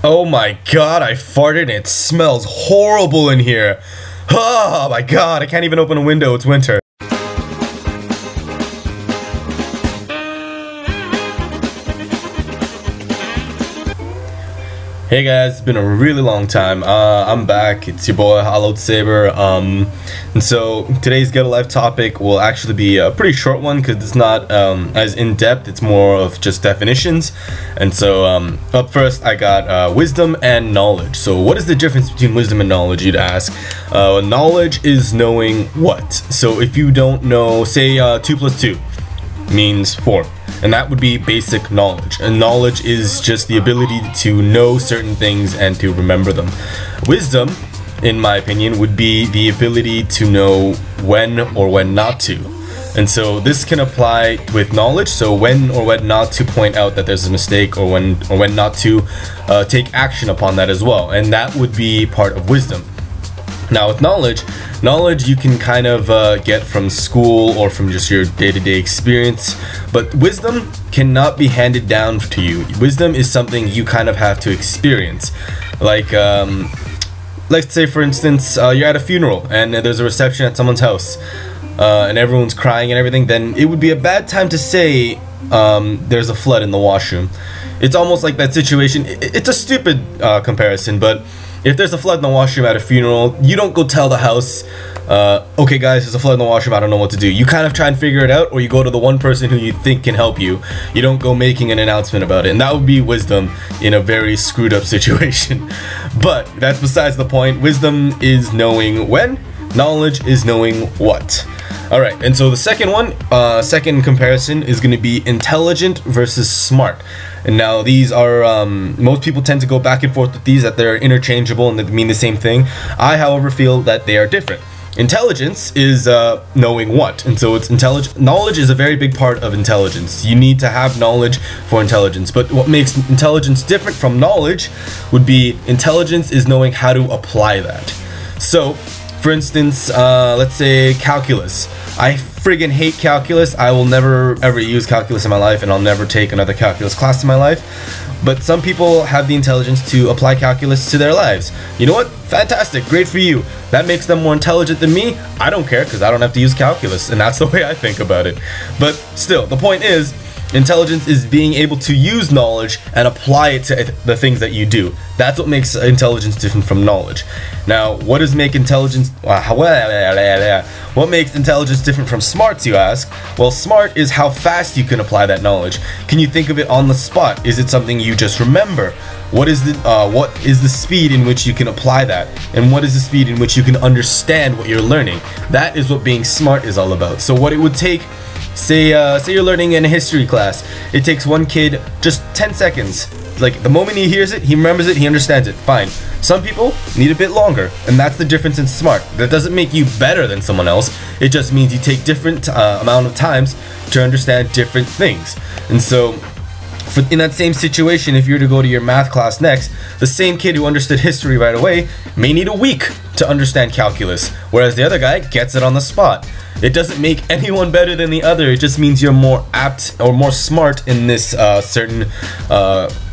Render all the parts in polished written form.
Oh my god, I farted and it smells horrible in here. Oh my god, I can't even open a window, it's winter. Hey guys, it's been a really long time. I'm back. It's your boy Hollowed Saber. And so today's Get a Life topic will actually be a pretty short one because it's not as in depth. It's more of just definitions. And so up first, I got wisdom and knowledge. So what is the difference between wisdom and knowledge? You'd ask. Knowledge is knowing what. So if you don't know, say 2 plus 2 means 4. And that would be basic knowledge. And knowledge is just the ability to know certain things and to remember them. Wisdom, in my opinion, would be the ability to know when or when not to. And so this can apply with knowledge, so when or when not to point out that there's a mistake, or when not to take action upon that as well. And that would be part of wisdom. Now with knowledge you can kind of get from school or from just your day-to-day experience, but wisdom cannot be handed down to you. Wisdom is something you kind of have to experience. Like, let's say for instance, you're at a funeral and there's a reception at someone's house and everyone's crying and everything, then it would be a bad time to say there's a flood in the washroom. It's almost like that situation. It's a stupid comparison, but if there's a flood in the washroom at a funeral, you don't go tell the house, okay guys, there's a flood in the washroom, I don't know what to do. You kind of try and figure it out, or you go to the one person who you think can help you. You don't go making an announcement about it, and that would be wisdom in a very screwed up situation. But that's besides the point. Wisdom is knowing when, knowledge is knowing what. Alright, and so the second one, second comparison is going to be intelligent versus smart. And now these are, most people tend to go back and forth with these, that they're interchangeable and they mean the same thing. I, however, feel that they are different. Intelligence is knowing what, and so it's knowledge is a very big part of intelligence. You need to have knowledge for intelligence, but what makes intelligence different from knowledge would be intelligence is knowing how to apply that. So, for instance, let's say calculus. I friggin' hate calculus. I will never ever use calculus in my life, and I'll never take another calculus class in my life. But some people have the intelligence to apply calculus to their lives. You know what? Fantastic, great for you. That makes them more intelligent than me. I don't care because I don't have to use calculus, and that's the way I think about it. But still, the point is, intelligence is being able to use knowledge and apply it to the things that you do. That's what makes intelligence different from knowledge. Now, what does make intelligence... What makes intelligence different from smarts, you ask? Well, smart is how fast you can apply that knowledge. Can you think of it on the spot? Is it something you just remember? What is the speed in which you can apply that? And what is the speed in which you can understand what you're learning? That is what being smart is all about. So what it would take... Say you're learning in a history class. It takes one kid just 10 seconds. Like, the moment he hears it, he remembers it, he understands it. Fine. Some people need a bit longer, and that's the difference in smart. That doesn't make you better than someone else. It just means you take different amount of times to understand different things. And so, in that same situation, if you were to go to your math class next, the same kid who understood history right away may need a week to understand calculus, whereas the other guy gets it on the spot. It doesn't make anyone better than the other, it just means you're more apt or more smart in this certain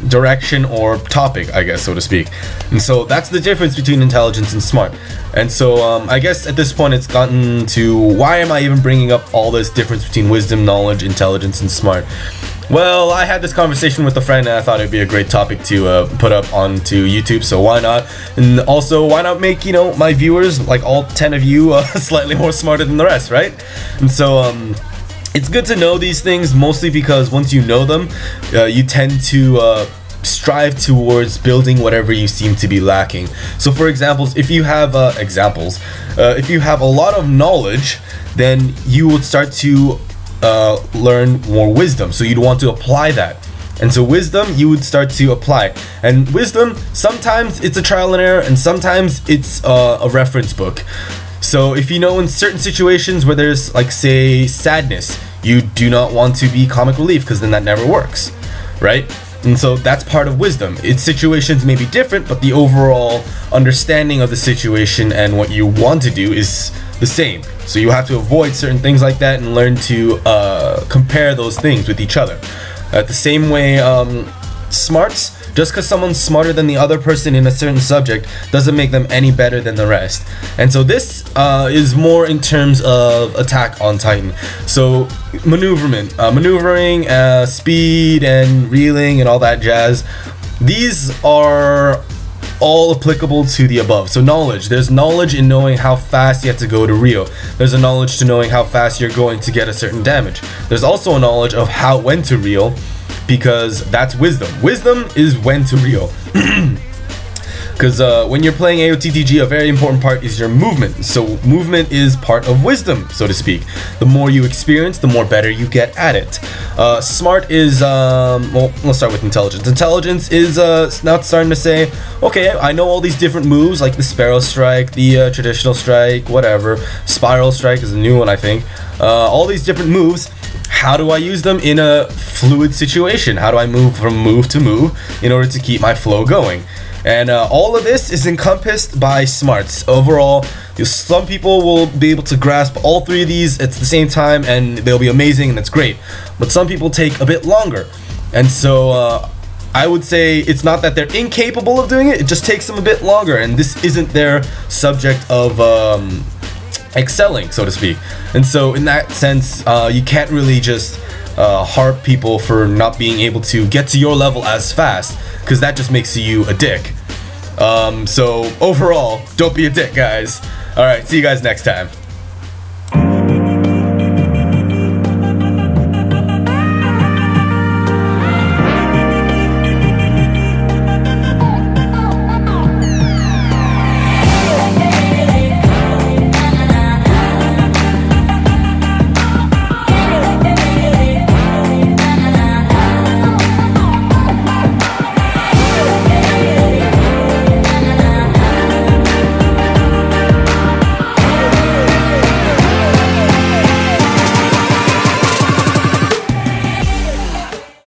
direction or topic, I guess, so to speak. And so that's the difference between intelligence and smart. And so I guess at this point it's gotten to, why am I even bringing up all this difference between wisdom, knowledge, intelligence, and smart? Well, I had this conversation with a friend and I thought it'd be a great topic to put up onto YouTube, so why not? And also, why not make, you know, my viewers, like all 10 of you, slightly more smarter than the rest, right? And so, it's good to know these things, mostly because once you know them, you tend to strive towards building whatever you seem to be lacking. So for examples, if you have if you have a lot of knowledge, then you would start to learn more wisdom, so you'd want to apply that. And so wisdom you would start to apply, and wisdom, sometimes it's a trial and error and sometimes it's a reference book. So if you know in certain situations where there's, like, say, sadness, you do not want to be comic relief because then that never works, right? And so that's part of wisdom. Its situations may be different, but the overall understanding of the situation and what you want to do is the same. So you have to avoid certain things like that and learn to compare those things with each other. The same way, smarts, Just because someone's smarter than the other person in a certain subject doesn't make them any better than the rest. And so this is more in terms of Attack on Titan. So maneuvering, speed and reeling and all that jazz, these are all applicable to the above. So knowledge, there's knowledge in knowing how fast you have to go to reel. There's a knowledge to knowing how fast you're going to get a certain damage. There's also a knowledge of when to reel, because that's wisdom. Wisdom is when to reel. Because when you're playing AOTTG, a very important part is your movement. So movement is part of wisdom, so to speak. The more you experience, the more better you get at it. Smart is, well, let's start with intelligence. Intelligence is now starting to say, okay, I know all these different moves, like the Sparrow Strike, the traditional strike, whatever. Spiral Strike is a new one, I think. All these different moves. How do I use them in a fluid situation? How do I move from move to move in order to keep my flow going? And all of this is encompassed by smarts. Overall, some people will be able to grasp all three of these at the same time and they'll be amazing and that's great. But some people take a bit longer. And so I would say it's not that they're incapable of doing it, it just takes them a bit longer, and this isn't their subject of excelling, so to speak. And so in that sense, you can't really just harp people for not being able to get to your level as fast, because that just makes you a dick. So overall, don't be a dick, guys. Alright, see you guys next time.